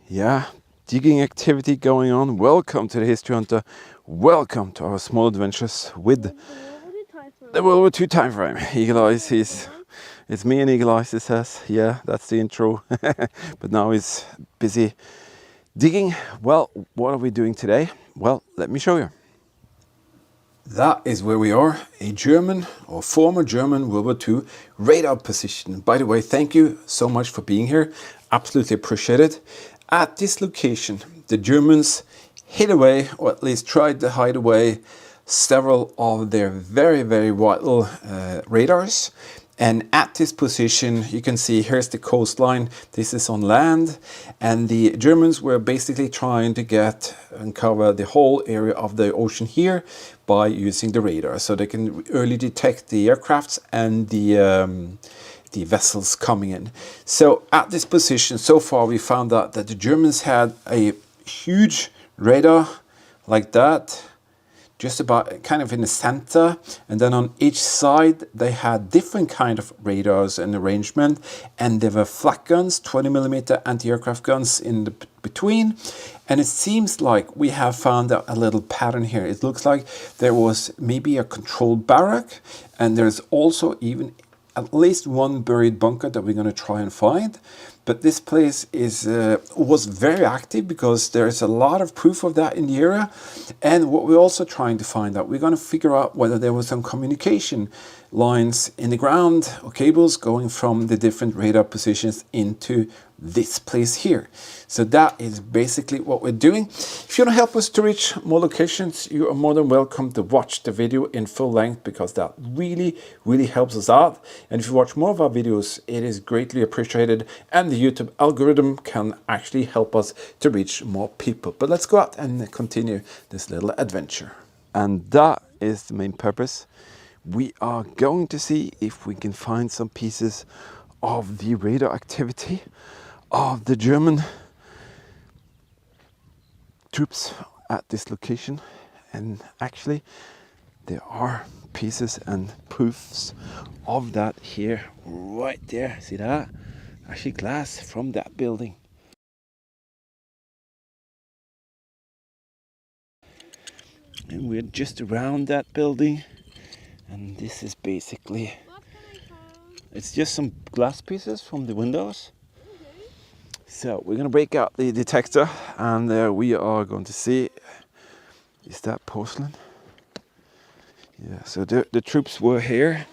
Yeah, digging activity going on. Welcome to the History Hunter. Welcome to our small adventures with the World War II time frame. Eagle Eyes, it's me and Eagle Eyes, it says. Yeah, that's the intro. But now he's busy digging. Well, what are we doing today? Well, let me show you. That is where we are, a German or former German World War II radar position. By the way, thank you so much for being here. Absolutely appreciate it. At this location, the Germans hid away, or at least tried to hide away, several of their very, very vital radars. And at this position, you can see here's the coastline. This is on land. And the Germans were basically trying to get and cover the whole area of the ocean here by using the radar. So they can early detect the aircrafts and the vessels coming in. So at this position, so far we found out that the Germans had a huge radar like that, just about kind of in the center, and then on each side they had different kind of radars and arrangement, and there were flak guns, 20mm anti-aircraft guns in the between. And it seems like we have found a little pattern here. It looks like there was maybe a controlled barrack, and there's also even at least one buried bunker that we're going to try and find. But this place was very active because there's a lot of proof of that in the area. And what we're also trying to find out, we're going to figure out whether there was some communication lines in the ground or cables going from the different radar positions into this place here. So that is basically what we're doing. If you want to help us to reach more locations, you are more than welcome to watch the video in full length, because that really helps us out. And if you watch more of our videos, it is greatly appreciated, and the YouTube algorithm can actually help us to reach more people. But let's go out and continue this little adventure. And that is the main purpose. We are going to see if we can find some pieces of the radar activity of the German troops at this location. And actually there are pieces and proofs of that here, right there. See that? Actually glass from that building. And we're just around that building, and this is basically, it's just some glass pieces from the windows. So we're going to break out the detector, and we are going to see, is that porcelain? Yeah, so the troops were here.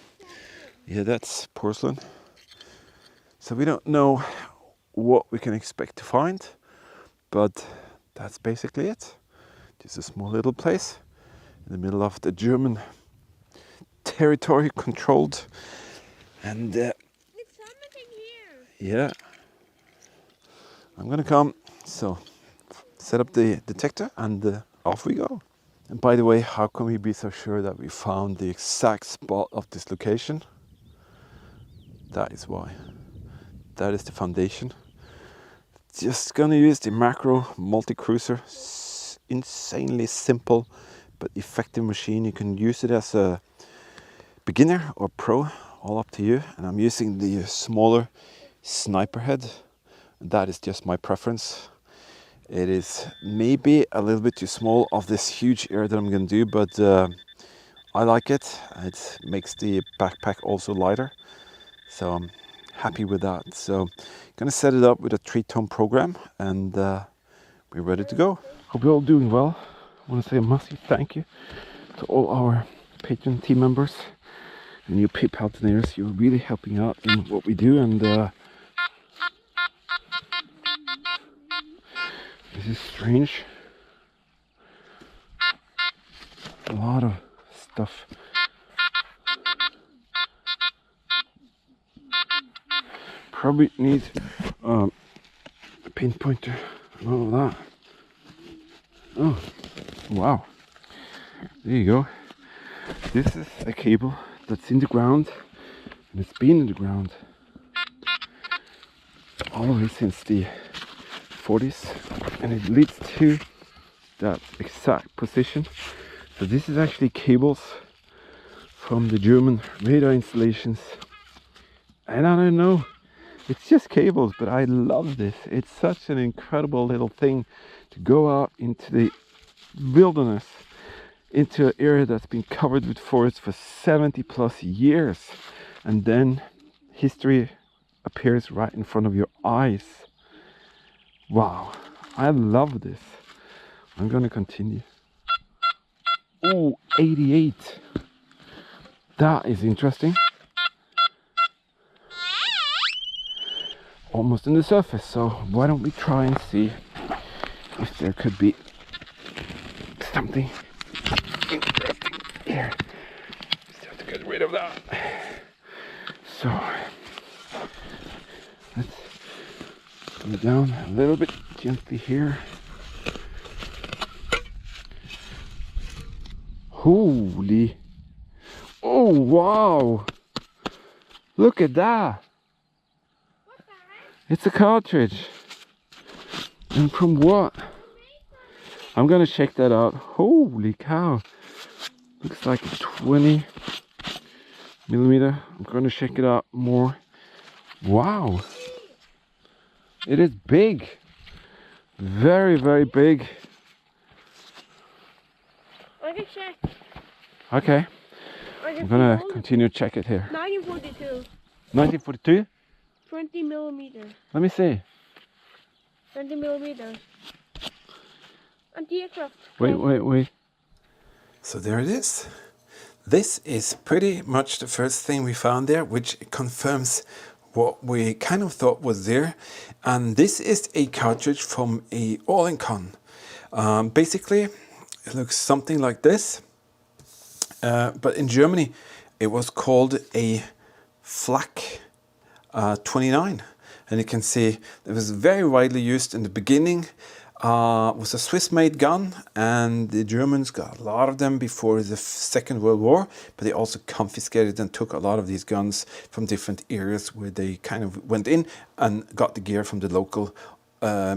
Yeah, that's porcelain. So we don't know what we can expect to find, but that's basically it. Just a small little place in the middle of the German territory controlled. And it's something here. Yeah, I'm gonna come. So set up the detector and off we go. And by the way, how can we be so sure that we found the exact spot of this location? That is why. That is the foundation. Just gonna use the macro multi-cruiser. Insanely simple but effective machine. You can use it as a beginner or pro, all up to you. And I'm using the smaller sniper head. That is just my preference. It is maybe a little bit too small of this huge area that I'm gonna do, but I like it. It makes the backpack also lighter, so I'm happy with that. So gonna set it up with a 3-tone program, and we're ready to go. Hope you're all doing well. I want to say a massive thank you to all our Patreon team members and you PayPal donors. You're really helping out in what we do, and this is strange. A lot of stuff. Probably need a pinpointer and all of that. Oh, wow. There you go. This is a cable that's in the ground, and it's been in the ground all the way since the 40s, and it leads to that exact position. So this is actually cables from the German radar installations, and I don't know, It's just cables, but I love this. It's such an incredible little thing to go out into the wilderness, into an area that's been covered with forest for 70 plus years, and then history appears right in front of your eyes. Wow, I love this. I'm gonna continue. Oh, 88. That is interesting. Almost in the surface, so why don't we try and see if there could be something interesting here. Just have to get rid of that. So let's go down a little bit gently here. Holy, oh wow, look at that. It's a cartridge. And from what? I'm gonna check that out. Holy cow. Looks like a 20 millimeter. I'm gonna check it out more. Wow. It is big. Very, very big. I can check. Okay. I'm gonna continue to check it here. 1942. 1942? 20 millimeter. Let me see. 20 millimeter. And the aircraft. Wait. So there it is. This is pretty much the first thing we found there, which confirms what we kind of thought was there. And this is a cartridge from a all-in-con. Basically, it looks something like this. But in Germany, it was called a Flak 29. And you can see it was very widely used in the beginning. It was a Swiss-made gun, and the Germans got a lot of them before the Second World War, but they also confiscated and took a lot of these guns from different areas where they kind of went in and got the gear from the local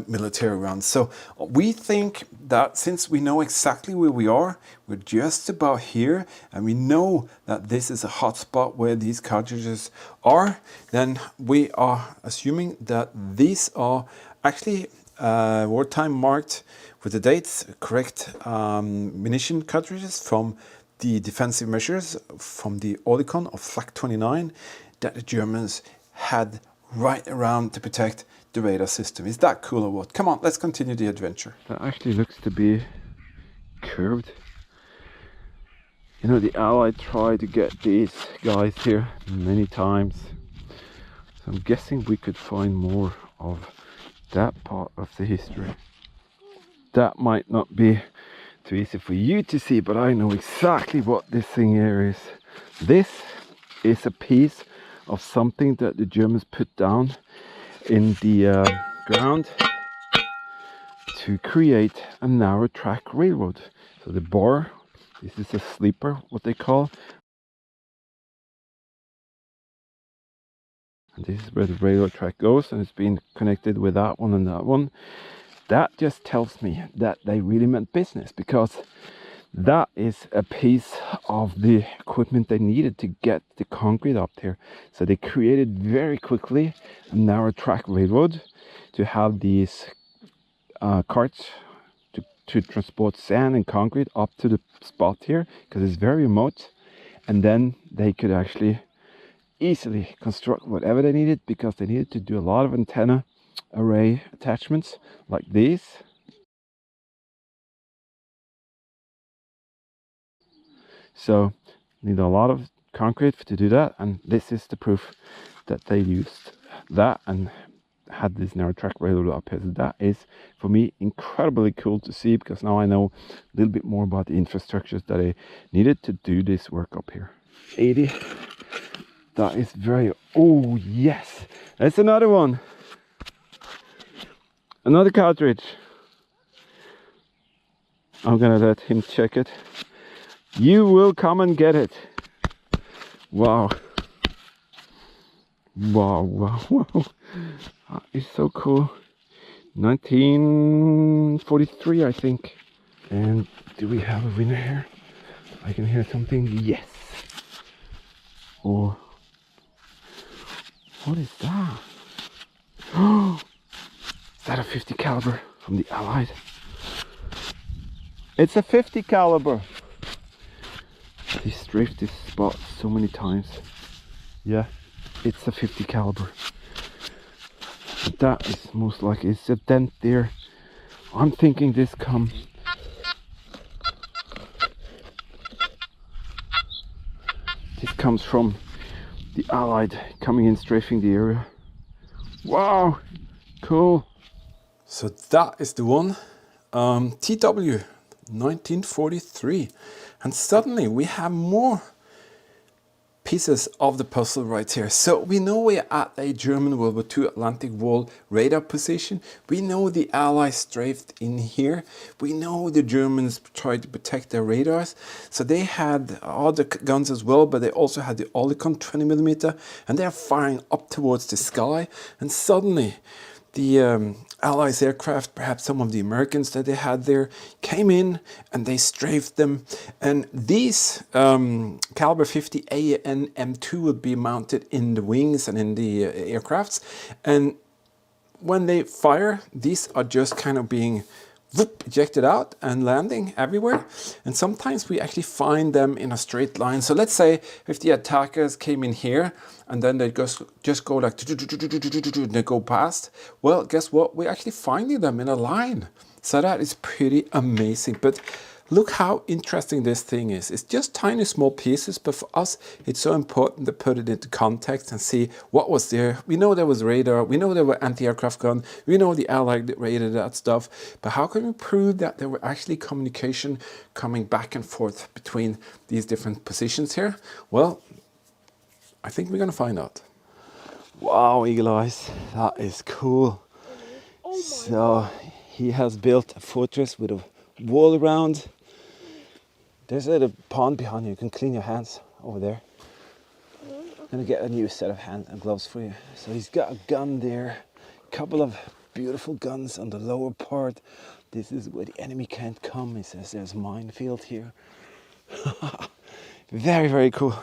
military around. So we think that since we know exactly where we are, we're just about here, and we know that this is a hot spot where these cartridges are, then we are assuming that these are actually wartime marked with the dates, correct munition cartridges from the defensive measures from the Olicon of Flak 29 that the Germans had right around to protect the radar system. Is that cool or what? Come on, let's continue the adventure. That actually looks to be curved. You know, the Allied tried to get these guys here many times. So I'm guessing we could find more of that part of the history. That might not be too easy for you to see, but I know exactly what this thing here is. This is a piece of something that the Germans put down in the ground to create a narrow track railroad. So the bar, this is a sleeper, what they call. And this is where the railroad track goes, and it's been connected with that one and that one. That just tells me that they really meant business, because that is a piece of the equipment they needed to get the concrete up there. So they created very quickly a narrow track railroad to have these carts to transport sand and concrete up to the spot here, because it's very remote. And then they could actually easily construct whatever they needed, because they needed to do a lot of antenna array attachments like these. So need a lot of concrete to do that, and this is the proof that they used that and had this narrow track railroad up here. So that is, for me, incredibly cool to see, because now I know a little bit more about the infrastructures that I needed to do this work up here. 80. That is very, oh yes, that's another one. Another cartridge. I'm gonna let him check it. You will come and get it. Wow. Wow. That is so cool. 1943, I think. And do we have a winner here? I can hear something. Yes. Oh. What is that? Is that a 50 caliber from the Allied? It's a 50 caliber. They strafed this spot so many times. Yeah, it's a 50 caliber. That is most likely, it's a dent there. I'm thinking this comes from the Allied coming in, strafing the area. Wow, cool. So that is the one, TW 1943. And suddenly we have more pieces of the puzzle right here. So we know we're at a German World War II Atlantic Wall radar position. We know the Allies strafed in here. We know the Germans tried to protect their radars. So they had other guns as well, but they also had the Olicon 20mm, and they're firing up towards the sky. And suddenly the Allies aircraft, perhaps some of the Americans that they had there, came in and they strafed them. And these caliber 50A and M2 would be mounted in the wings and in the aircrafts. And when they fire, these are just kind of being ejected out and landing everywhere. And sometimes we actually find them in a straight line. So let's say if the attackers came in here and then they just go like, they go past. Well, guess what? We're actually finding them in a line. So that is pretty amazing. But look how interesting this thing is. It's just tiny small pieces, but for us it's so important to put it into context and see what was there. We know there was radar, we know there were anti-aircraft gun, we know the Allied raided that stuff, but how can we prove that there were actually communication coming back and forth between these different positions here? Well, I think we're gonna find out. Wow, Eagle Eyes, that is cool. So he has built a fortress with a wall around. There's a little pond behind you. You can clean your hands over there. I'm gonna get a new set of hand and gloves for you. So he's got a gun there, a couple of beautiful guns on the lower part. This is where the enemy can't come. He says there's a minefield here. Very, very cool.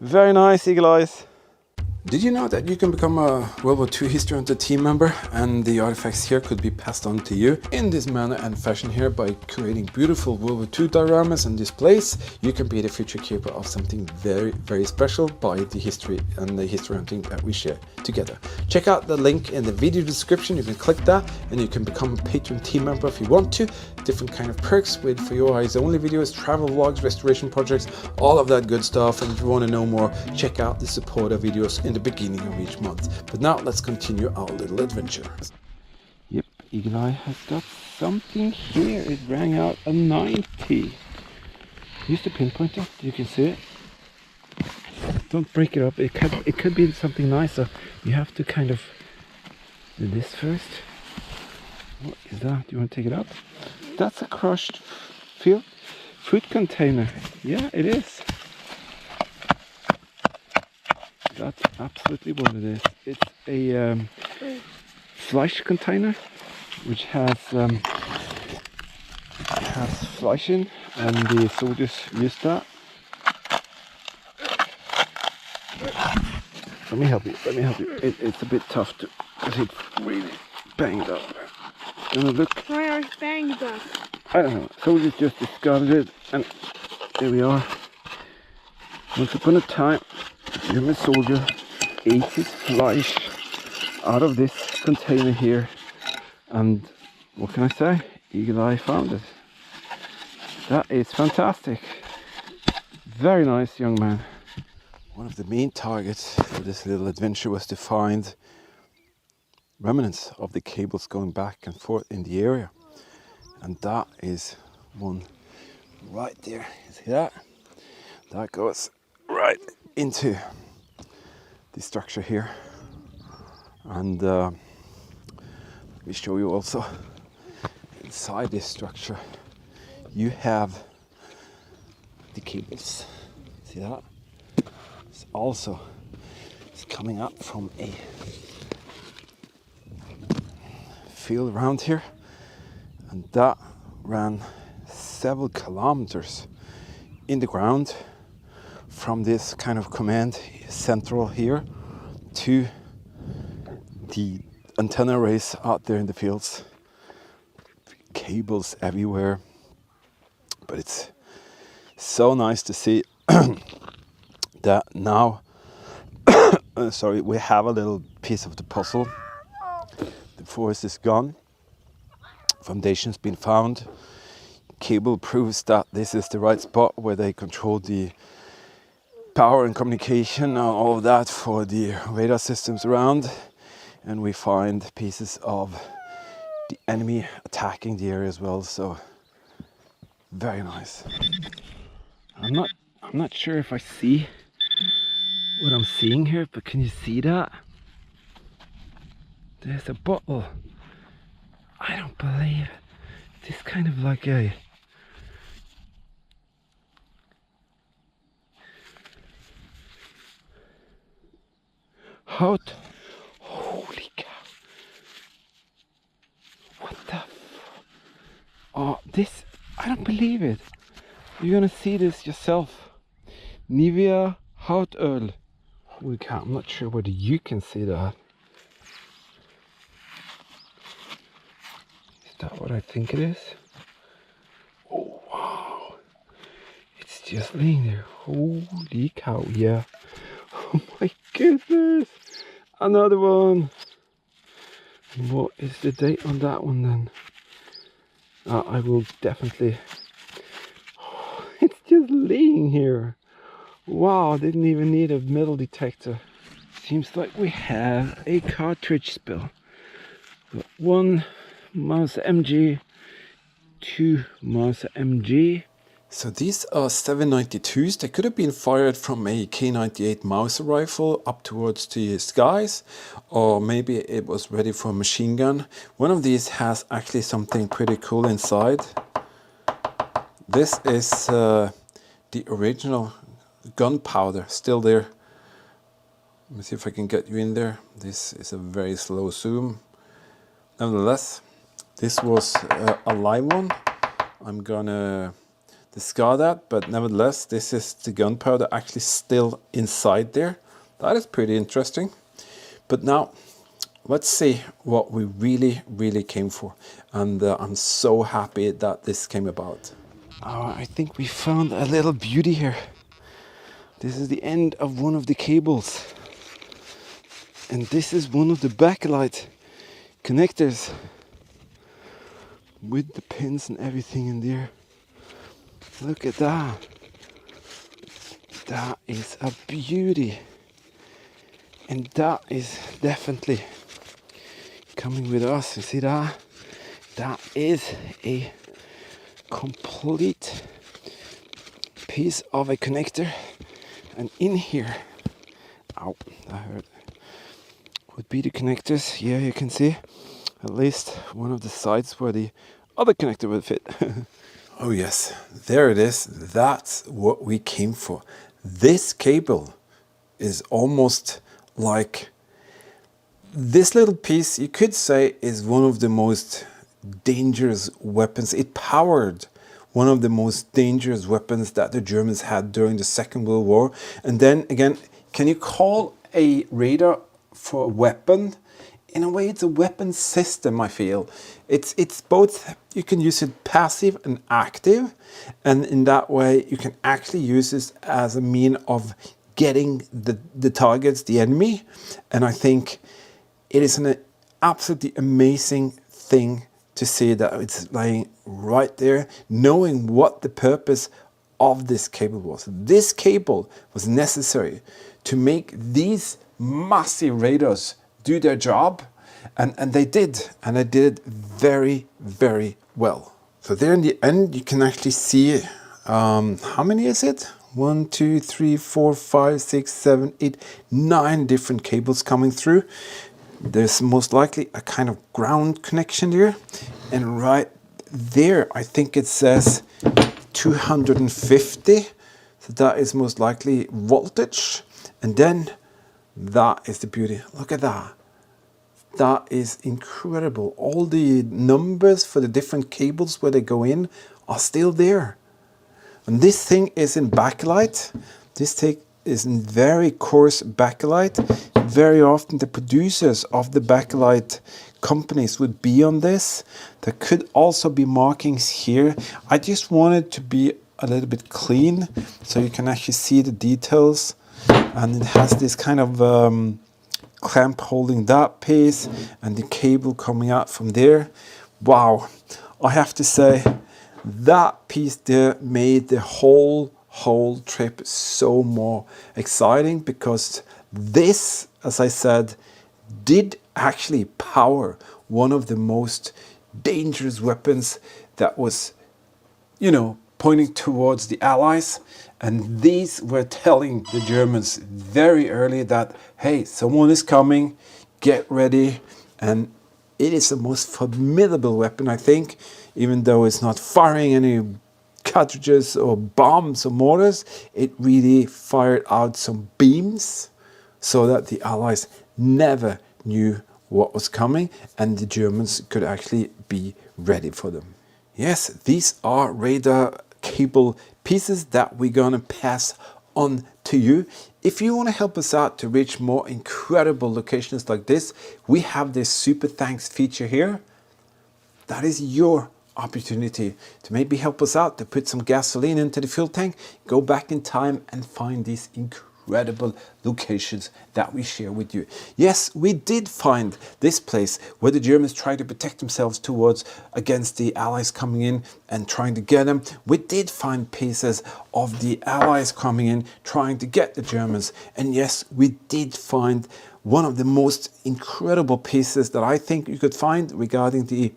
Very nice, Eagle Eyes. Did you know that you can become a World War II History Hunter team member and the artifacts here could be passed on to you in this manner and fashion here by creating beautiful World War II dioramas and displays? You can be the future keeper of something very, very special by the history and the history hunting that we share together. Check out the link in the video description. You can click that and you can become a Patreon team member if you want to. Different kind of perks with for your eyes only videos, travel vlogs, restoration projects, all of that good stuff. And if you want to know more, check out the supporter videos in the beginning of each month. But now let's continue our little adventure. Yep, Eagle Eye has got something here. It rang out a 90. Use the pinpointer, you can see it. Don't break it up. It could be something nice, so you have to kind of do this first. What is that? Do you want to take it out? That's a crushed food container. Yeah, it is. That's absolutely what it is. It's a flesh container, which has flesh in, and the soldiers use that. Let me help you. It's a bit tough to, because it's really banged up. Look. Why are banged up? I don't know. Soldiers just discarded it, and there we are. Once upon a time, a German soldier ate his flesh out of this container here, and what can I say? Eagle Eye found it. That is fantastic. Very nice, young man. One of the main targets for this little adventure was to find remnants of the cables going back and forth in the area, and that is one right there. You see that? That goes right into the structure here, and let me show you also inside this structure you have the cables. See that? It's also coming up from a field around here, and that ran several kilometers in the ground from this kind of command central here to the antenna arrays out there in the fields. Cables everywhere. But it's so nice to see that now, sorry, we have a little piece of the puzzle. The forest is gone. Foundation's been found. Cable proves that this is the right spot where they control the power and communication and all of that for the radar systems around. And we find pieces of the enemy attacking the area as well, so very nice. I'm not sure if I see what I'm seeing here, but can you see that? There's a bottle. I don't believe it. This kind of like a hot. Holy cow. What the oh, this, I don't believe it. You're gonna see this yourself. Nivea hot oil. Holy cow, I'm not sure whether you can see that. Is that what I think it is? Oh wow. It's just laying there. Holy cow, yeah. Oh my goodness. Another one. What is the date on that one then? I will definitely. Oh, it's just laying here. Wow, didn't even need a metal detector. Seems like we have a cartridge spill. Got one Mauser MG, two Mauser MG. So these are 792s. They could have been fired from a K98 Mauser rifle up towards the skies, or maybe it was ready for a machine gun. One of these has actually something pretty cool inside. This is the original gunpowder still there. Let me see if I can get you in there. This is a very slow zoom. Nevertheless, this was a live one. I'm gonna discard that, but nevertheless, this is the gunpowder actually still inside there. That is pretty interesting. But now, let's see what we really came for. And I'm so happy that this came about. Oh, I think we found a little beauty here. This is the end of one of the cables. And this is one of the backlight connectors with the pins and everything in there. Look at that. That is a beauty. And that is definitely coming with us. You see that? That is a complete piece of a connector. And in here, ow, that hurt, would be the connectors. Yeah, you can see at least one of the sides where the other connector would fit. Oh yes, there it is. That's what we came for. This cable is almost like this little piece, you could say, is one of the most dangerous weapons. It powered one of the most dangerous weapons that the Germans had during the Second World War. And then again, can you call a radar for a weapon? In a way, it's a weapon system, I feel. It's both, you can use it passive and active. And in that way, you can actually use this as a mean of getting the targets, the enemy. And I think it is an absolutely amazing thing to see that it's lying right there, knowing what the purpose of this cable was. This cable was necessary to make these massive radars do their job, and they did, and they did it very well. So there in the end, you can actually see how many is it? 1, 2, 3, 4, 5, 6, 7, 8, 9 different cables coming through. There's most likely a kind of ground connection there, and right there I think it says 250, so that is most likely voltage. And then that is the beauty. Look at that. That is incredible. All the numbers for the different cables where they go in are still there. And this thing is in backlight. This is in very coarse bakelite. Very often the producers of the bakelite companies would be on this. There could also be markings here. I just want it to be a little bit clean so you can actually see the details. And it has this kind of clamp holding that piece and the cable coming out from there. Wow, I have to say that piece there made the whole trip so more exciting, because this, as I said, did actually power one of the most dangerous weapons that was, you know, pointing towards the Allies. And these were telling the Germans very early that, hey, someone is coming, get ready. And it is the most formidable weapon, I think, even though it's not firing any cartridges or bombs or mortars. It really fired out some beams so that the Allies never knew what was coming, and the Germans could actually be ready for them. Yes, these are radar cable pieces that we're gonna pass on to you. If you want to help us out to reach more incredible locations like this, we have this super thanks feature here. That is your opportunity to maybe help us out to put some gasoline into the fuel tank, go back in time and find these incredible locations that we share with you. Yes, we did find this place where the Germans tried to protect themselves against the Allies coming in and trying to get them. We did find pieces of the Allies coming in trying to get the Germans. And yes, we did find one of the most incredible pieces that I think you could find regarding the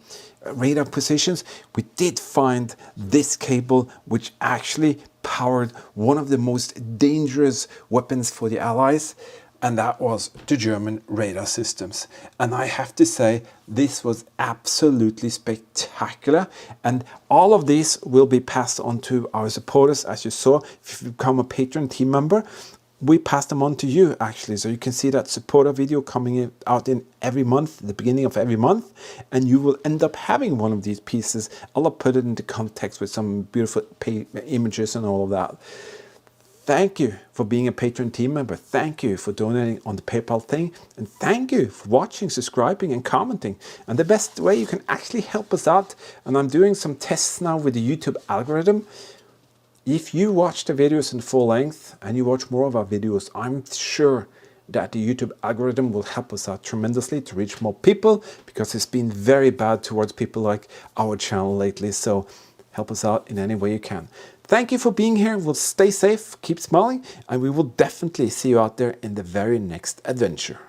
radar positions. We did find this cable, which actually powered one of the most dangerous weapons for the Allies, and that was the German radar systems. And I have to say, this was absolutely spectacular. And all of these will be passed on to our supporters. As you saw, if you become a Patreon team member, we pass them on to you actually. So you can see that supporter video coming out in every month, the beginning of every month, and you will end up having one of these pieces. I'll put it into context with some beautiful images and all of that. Thank you for being a Patreon team member. Thank you for donating on the PayPal thing. And thank you for watching, subscribing and commenting. And the best way you can actually help us out, and I'm doing some tests now with the YouTube algorithm. If you watch the videos in full length and you watch more of our videos, I'm sure that the YouTube algorithm will help us out tremendously to reach more people, because it's been very bad towards people like our channel lately. So help us out in any way you can. Thank you for being here. We'll stay safe, keep smiling, and we will definitely see you out there in the very next adventure.